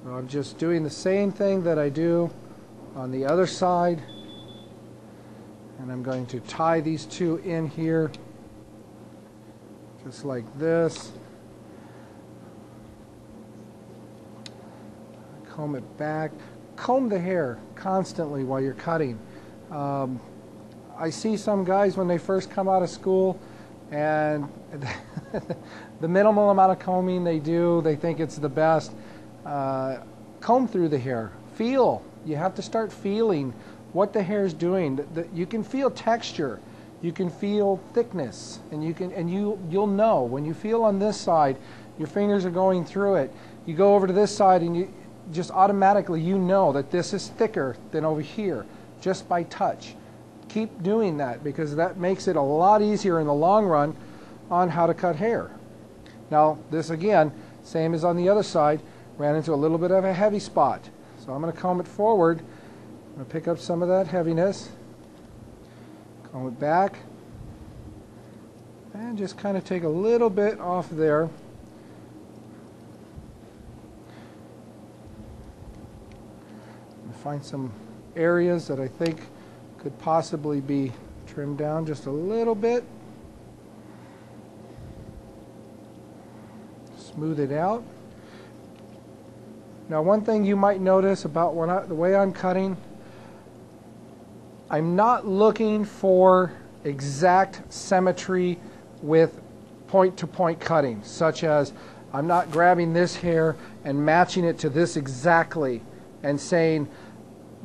So I'm just doing the same thing that I do on the other side, and I'm going to tie these two in here just like this. Comb it back. Comb the hair constantly while you're cutting. I see some guys when they first come out of school, and the minimal amount of combing they do, they think it's the best. Comb through the hair. Feel. You have to start feeling what the hair is doing. You can feel texture. You can feel thickness, and you'll know when you feel on this side, your fingers are going through it. You go over to this side, and you just automatically know that this is thicker than over here just by touch. Keep doing that, because that makes it a lot easier in the long run on how to cut hair. Now this again, same as on the other side, ran into a little bit of a heavy spot. So I'm going to comb it forward. I'm going to pick up some of that heaviness, comb it back, and just kind of take a little bit off there. Find some areas that I think could possibly be trimmed down just a little bit. Smooth it out. Now, one thing you might notice about the way I'm cutting, I'm not looking for exact symmetry with point-to-point cutting, such as I'm not grabbing this hair and matching it to this exactly and saying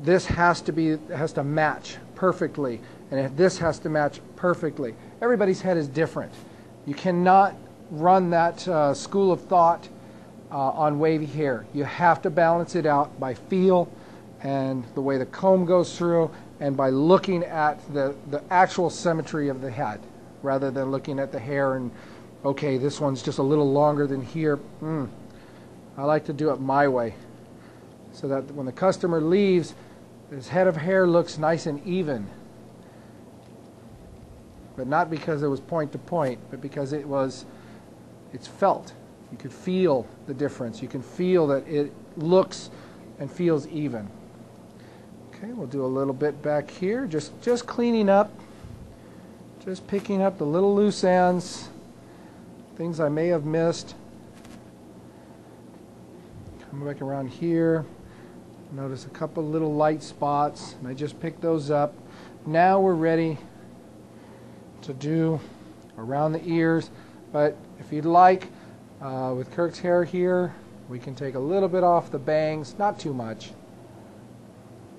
this has to match perfectly, and this has to match perfectly. Everybody's head is different. You cannot run that school of thought on wavy hair. You have to balance it out by feel and the way the comb goes through, and by looking at the actual symmetry of the head, rather than looking at the hair and, okay, this one's just a little longer than here. I like to do it my way, so that when the customer leaves, his head of hair looks nice and even. But not because it was point to point, but because it's felt. You could feel the difference. You can feel that it looks and feels even. Okay, we'll do a little bit back here, just cleaning up, just picking up the little loose ends, things I may have missed. Come back around here. Notice a couple little light spots, and I just picked those up. Now we're ready to do around the ears, but if you'd like, with Kirk's hair here, we can take a little bit off the bangs, not too much.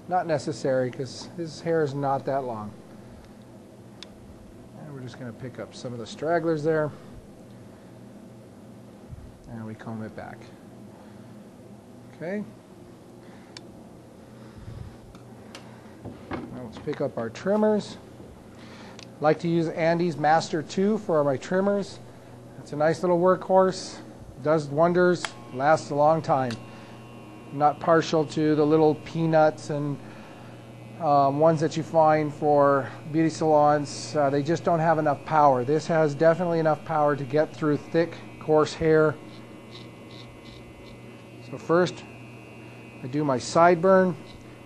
Not necessary, because his hair is not that long. And we're just going to pick up some of the stragglers there, and we comb it back. Okay. Now let's pick up our trimmers. I like to use Andy's Master 2 for my trimmers. It's a nice little workhorse, does wonders, lasts a long time. I'm not partial to the little peanuts and ones that you find for beauty salons. They just don't have enough power. This has definitely enough power to get through thick, coarse hair. So first, I do my sideburn.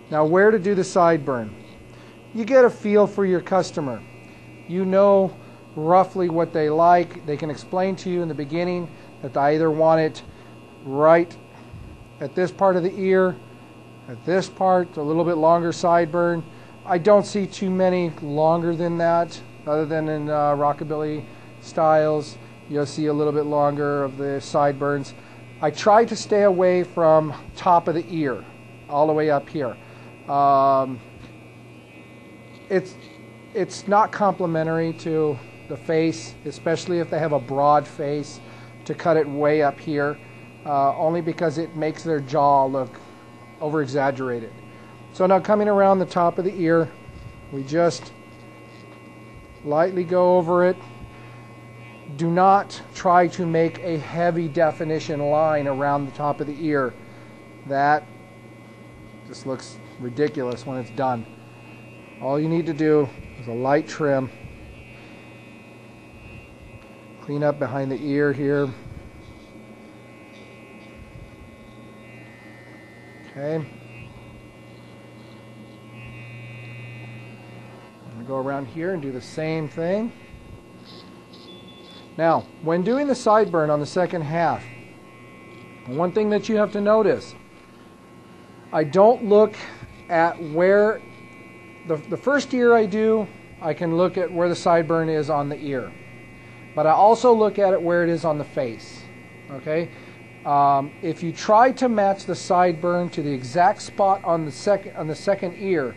Now, where to do the sideburn? You get a feel for your customer. You know roughly what they like. They can explain to you in the beginning that they either want it right at this part of the ear, at this part, a little bit longer sideburn. I don't see too many longer than that, other than in rockabilly styles. You'll see a little bit longer of the sideburns. I try to stay away from top of the ear, all the way up here. It's not complimentary to the face, especially if they have a broad face, to cut it way up here, only because it makes their jaw look over-exaggerated. So now coming around the top of the ear, we just lightly go over it. Do not try to make a heavy definition line around the top of the ear. That just looks ridiculous when it's done. All you need to do is a light trim. Clean up behind the ear here. Okay. I'm going to go around here and do the same thing. Now, when doing the sideburn on the second half, one thing that you have to notice, I don't look at where the first ear I do, I can look at where the sideburn is on the ear. But I also look at it where it is on the face. Okay? If you try to match the sideburn to the exact spot on the second ear,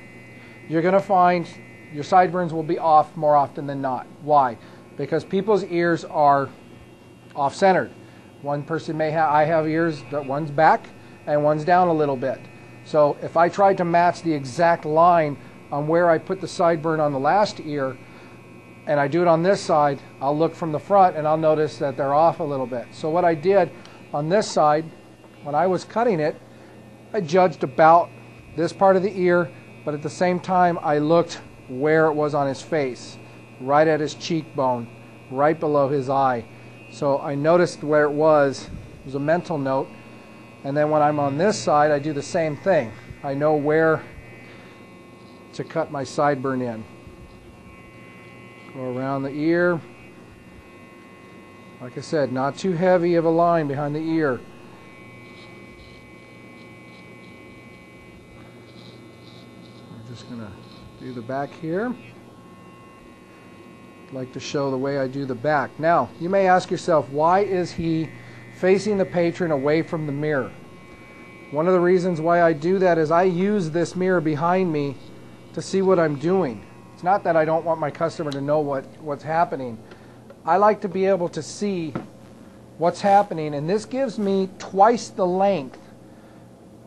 you're going to find your sideburns will be off more often than not. Why? Because people's ears are off-centered. One person may have, I have ears that one's back and one's down a little bit. So if I tried to match the exact line on where I put the sideburn on the last ear, and I do it on this side, I'll look from the front and I'll notice that they're off a little bit. So what I did on this side, when I was cutting it, I judged about this part of the ear, but at the same time I looked where it was on his face, right at his cheekbone, right below his eye. So I noticed where it was a mental note. And then when I'm on this side, I do the same thing. I know where to cut my sideburn in. Go around the ear. Like I said, not too heavy of a line behind the ear. I'm just going to do the back here. I'd like to show the way I do the back. Now, you may ask yourself, why is he facing the patron away from the mirror? One of the reasons why I do that is I use this mirror behind me to see what I'm doing. It's not that I don't want my customer to know what's happening. I like to be able to see what's happening, and this gives me twice the length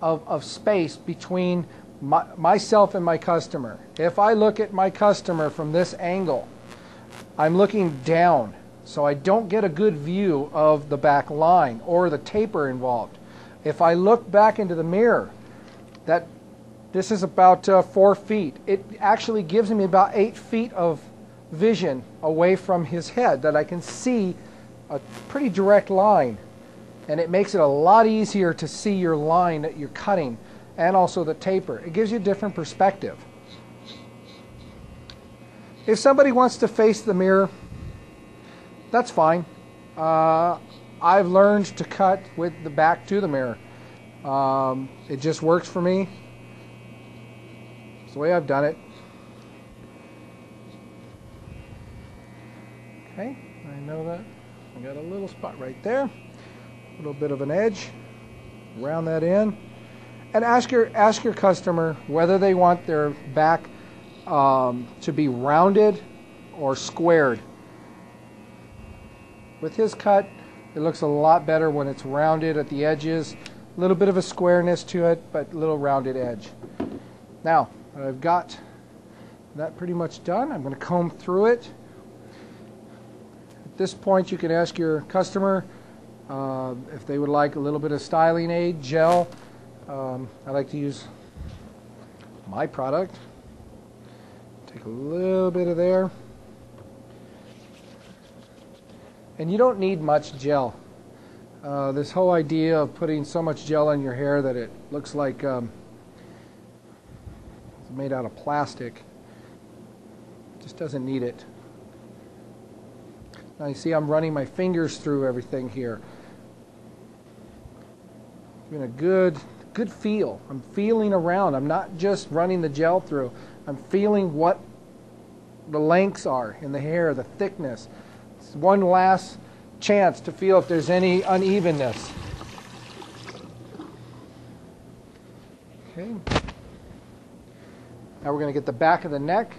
of space between myself and my customer. If I look at my customer from this angle, I'm looking down, so I don't get a good view of the back line or the taper involved. If I look back into the mirror, this is about 4 feet. It actually gives me about 8 feet of vision away from his head that I can see a pretty direct line, and it makes it a lot easier to see your line that you're cutting and also the taper. It gives you a different perspective. If somebody wants to face the mirror, that's fine. I've learned to cut with the back to the mirror. It just works for me. It's the way I've done it. Okay, I know that. I got a little spot right there. A little bit of an edge. Round that in. And ask your customer whether they want their back to be rounded or squared. With his cut, it looks a lot better when it's rounded at the edges. A little bit of a squareness to it, but a little rounded edge. Now, I've got that pretty much done. I'm going to comb through it. At this point, you can ask your customer if they would like a little bit of styling aid, gel. I like to use my product. Take a little bit of there. And you don't need much gel. This whole idea of putting so much gel in your hair that it looks like it's made out of plastic just doesn't need it. Now you see I'm running my fingers through everything here. Giving a good feel. I'm feeling around. I'm not just running the gel through. I'm feeling what the lengths are in the hair, the thickness. It's one last chance to feel if there's any unevenness. Okay. Now we're going to get the back of the neck.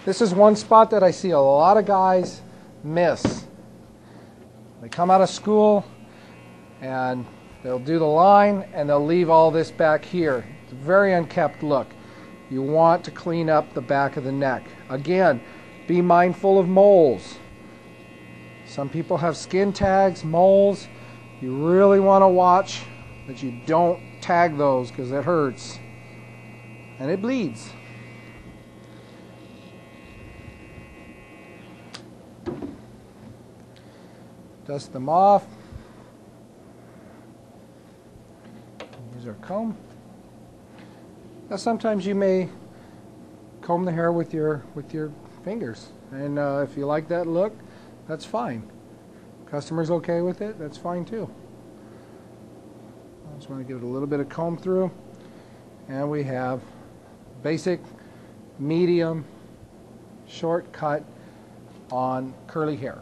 This is one spot that I see a lot of guys miss. They come out of school and they'll do the line and they'll leave all this back here. It's a very unkempt look. You want to clean up the back of the neck. Again, be mindful of moles. Some people have skin tags, moles. You really want to watch that you don't tag those because it hurts and it bleeds. Dust them off. comb. Now sometimes you may comb the hair with your fingers, and if you like that look, that's fine. Customer's okay with it, that's fine too. I just want to give it a little bit of comb through, and we have basic, medium, short cut on curly hair.